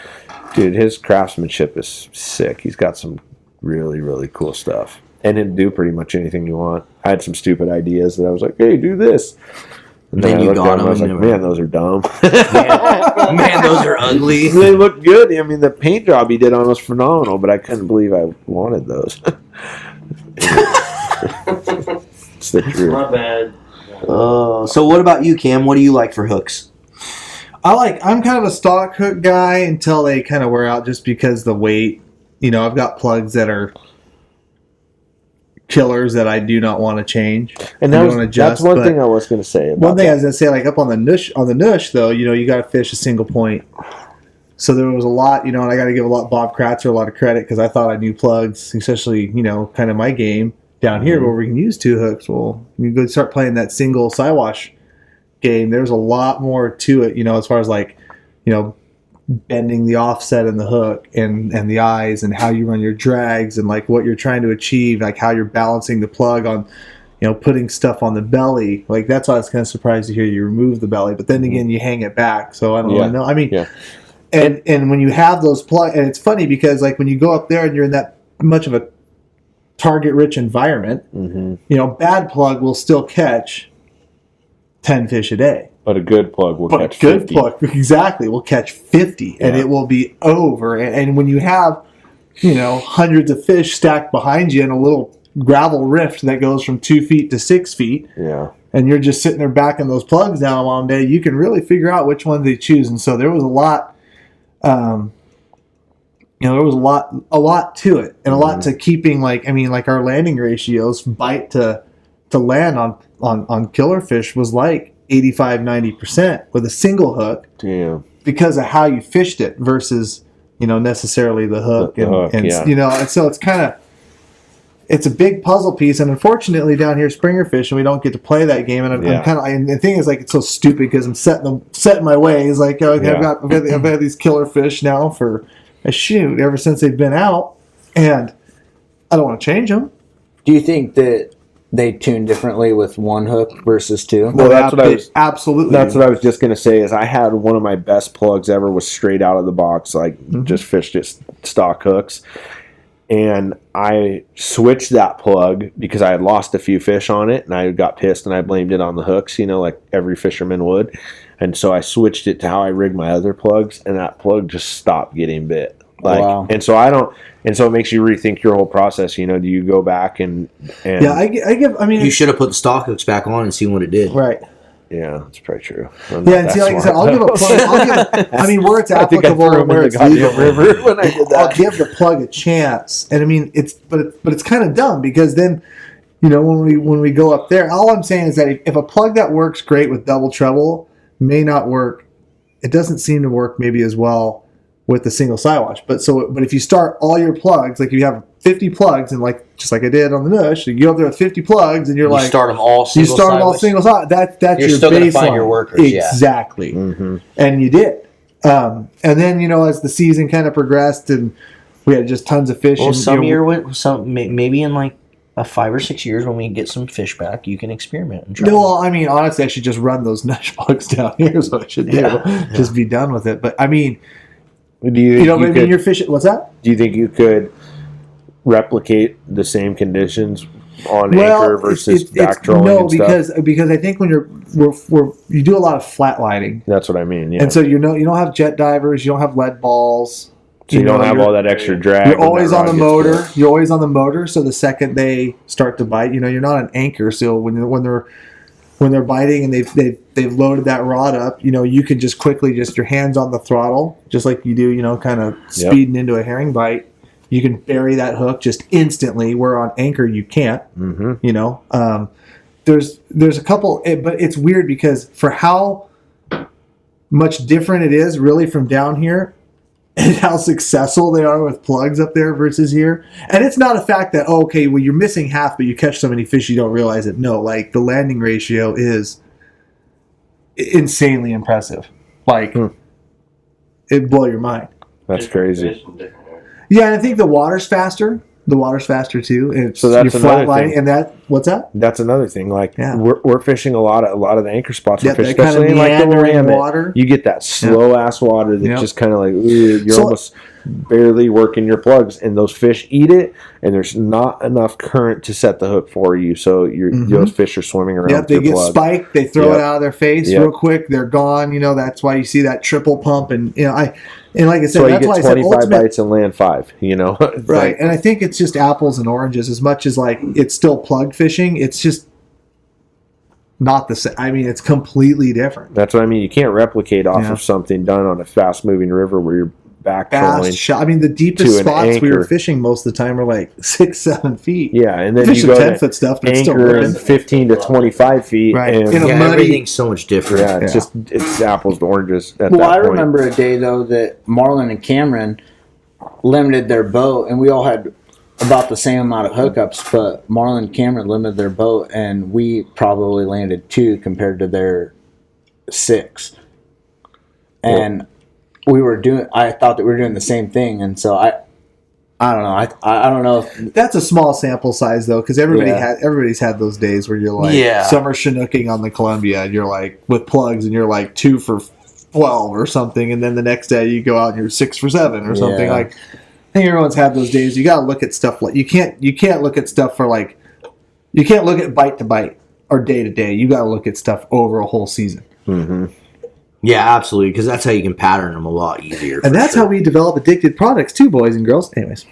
dude, his craftsmanship is sick. He's got some really, really cool stuff. And he'll do pretty much anything you want. I had some stupid ideas that I was like, hey, do this. And Then then I you looked got at them and I was them like, and they were- man, those are dumb. Man, those are ugly. They look good. I mean, the paint job he did on was phenomenal, but I couldn't believe I wanted those. It's the truth. My bad. So what about you, Cam? What do you like for hooks? I'm kind of a stock hook guy until they kind of wear out just because the weight. You know, I've got plugs that are killers that I do not want to change. And I that don't was, wanna adjust, that's one but thing I was going to say about one thing that. I was gonna say, like up on the nush though, you know, you got to fish a single point. So there was a lot, you know, and I got to give a lot Bob Kratzer a lot of credit because I thought I knew plugs, especially, you know, kind of my game down here where we can use two hooks. Well, you go start playing that single Siwash game. There's a lot more to it, you know, as far as like, you know, bending the offset in the hook and the eyes and how you run your drags and like what you're trying to achieve, like how you're balancing the plug on, you know, putting stuff on the belly. Like that's why I was kind of surprised to hear you remove the belly, but then again you hang it back. So I don't really know. I mean, Yeah. and when you have those plug, and it's funny because like when you go up there and you're in that much of a target rich environment, you know, bad plug will still catch 10 fish a day. But a good plug will But catch a good 50. plug, exactly, will catch 50, and Yeah. it will be over. And when you have, you know, hundreds of fish stacked behind you in a little gravel rift that goes from 2 feet to 6 feet, Yeah. and you're just sitting there backing those plugs down one day, you can really figure out which ones they choose. And so there was a lot, you know, there was a lot to it, and a lot to keeping, like, I mean, like our landing ratios, bite to land on killer fish was like 85-90% with a single hook Damn. because of how you fished it versus, you know, necessarily the hook. The hook, yeah. You know, and so it's kind of, it's a big puzzle piece. And unfortunately down here Springer fishing, we don't get to play that game. And I'm kind of, and the thing is, like, it's so stupid because I'm setting my ways. Like, okay, Yeah. I've had these killer fish now for a shoot ever since they've been out, and I don't want to change them. Do you think that they tune differently with one hook versus two? Well, that's what I was. Absolutely. That's what I was just going to say. Is I had one of my best plugs ever was straight out of the box, like just fished it stock hooks, and I switched that plug because I had lost a few fish on it, and I got pissed and I blamed it on the hooks, you know, like every fisherman would, and so I switched it to how I rigged my other plugs, and that plug just stopped getting bit. Like, Wow. and so it makes you rethink your whole process. You know, do you go back and Yeah, I mean, You should have put the stock hooks back on and seen what it did. right. Yeah, that's probably true. Yeah, and see, like I said, I'll give a plug. I mean, where it's I think I applicable threw and him in where the it's goddamn legal. river when I did I'll that. give the plug a chance, and I mean, but it's kind of dumb because then, you know, when we go up there, all I'm saying is that if a plug that works great with double treble may not work, it doesn't seem to work maybe as well with the single side wash. But if you start all your plugs, like if you have 50 plugs, and like just like I did on the Nush, you go up there with 50 plugs, and you're like, start them all single single side. That's You're your still gonna baseline. find your workers, yeah. Exactly. Mm-hmm. And you did. And then, you know, as the season kind of progressed and we had just tons of fish. Well, and, maybe in like 5 or 6 years when we get some fish back, you can experiment and try. No, well, I mean, honestly, I should just run those Nush plugs down here is what I should do. Just be done with it. But I mean, Do you think maybe you're fishing. What's that? Do you think you could replicate the same conditions on anchor versus back trolling? No, and stuff? because I think when you do a lot of flat lighting, That's what I mean. Yeah. and so you don't have jet divers, you don't have lead balls, so you don't have all that extra drag. You're when always that on the rod motor. gets full. You're always on the motor. So the second they start to bite, you know, you're not an anchor. So when they're biting and they've loaded that rod up, you know, you can just quickly your hands on the throttle, just like you do, you know, kind of speeding into a herring bite. You can bury that hook just instantly. Where on anchor you can't. Mm-hmm. You know, there's a couple, but it's weird because for how much different it is really from down here and how successful they are with plugs up there versus here. And it's not a fact that, you're missing half, but you catch so many fish you don't realize it. No, like the landing ratio is insanely impressive. Like, it'd blow your mind. That's crazy. Yeah, and I think the water's faster. The water's faster too. It's, So that's you're another flatlining, thing. and what's that? That's another thing. Like Yeah. we're fishing a lot of the anchor spots. Yeah, We fish, that kind of especially in like the meandering Willamette. water. You get that slow ass water that Yep. just kind of like you're So- almost barely working your plugs, and those fish eat it, and there's not enough current to set the hook for you, so those fish are swimming around. Yep, with they your get plug. spiked. They throw it out of their face Yep. real quick. They're gone. You know, that's why you see that triple pump. And you know, like I said, So you that's get why I said 25 ultimate. bites and land 5. You know, It's Right, like- and I think it's just apples and oranges. As much as like it's still plug fishing, it's just not the same. I mean, it's completely different. that's what I mean. You can't replicate off Yeah. of something done on a fast moving river where you're back trolling. Fast shot. I mean, the deepest to an spots we were anchor. fishing most of the time were like 6-7 feet. Yeah, and then Fish you some go 10-foot stuff, but it's still anchor in ripping. 15 to 25 feet, Right. and In a Yeah, muddy- everything's so much different. yeah, it's just it's apples to oranges at Well, that I point. remember a day though that Marlon and Cameron limited their boat, and we all had about the same amount of hookups, but Marlon and Cameron limited their boat, and we probably landed 2 compared to their 6. And I thought that we were doing the same thing, and so I don't know. I don't know if That's a small sample size though, because everybody's had those days where you're like, summer Chinooking on the Columbia, and you're like with plugs, and you're like 2 for 12 or something, and then the next day you go out and you're 6 for 7 or something. Yeah. Like, I think everyone's had those days. You got to look at stuff like you can't look at stuff for like you can't look at bite to bite or day to day. You got to look at stuff over a whole season. Mm-hmm. Yeah, absolutely, because that's how you can pattern them a lot easier. And that's how we develop addicted products too, boys and girls. Anyways.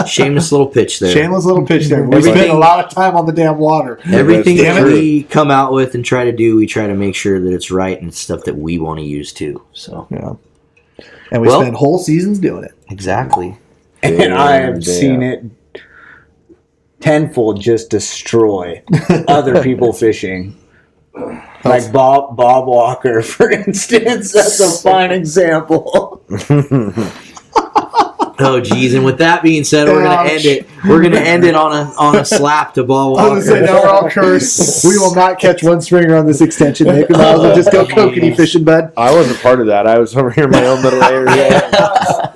Shameless little pitch there. Shameless little pitch there. We Everything- spend a lot of time on the damn water. Everything That's that true. we come out with and try to do, we try to make sure that it's right and it's stuff that we want to use too. So Yeah. And we Well- spend whole seasons doing it. exactly. and I have Yeah. seen it tenfold just destroy other people fishing. Like Bob Walker, for instance, that's a fine example. Oh geez, and with that being said, we're gonna end it. We're gonna end it on a slap to Ball I was Walker. going to say, now we're all cursed. We will not catch one stringer on this extension, Nick. We might as well just go kokanee fishing, bud. I wasn't part of that. I was over here in my own little area,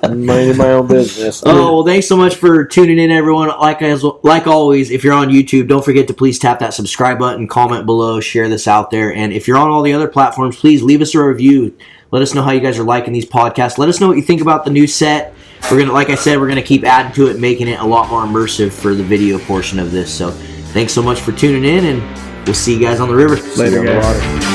minding my own business. Oh, well, thanks so much for tuning in, everyone. Like always, if you're on YouTube, don't forget to please tap that subscribe button, comment below, share this out there. And if you're on all the other platforms, please leave us a review. Let us know how you guys are liking these podcasts. Let us know what you think about the new set. We're gonna, like I said, we're gonna keep adding to it, making it a lot more immersive for the video portion of this. So thanks so much for tuning in, and we'll see you guys on the river. Later, On the guys. water.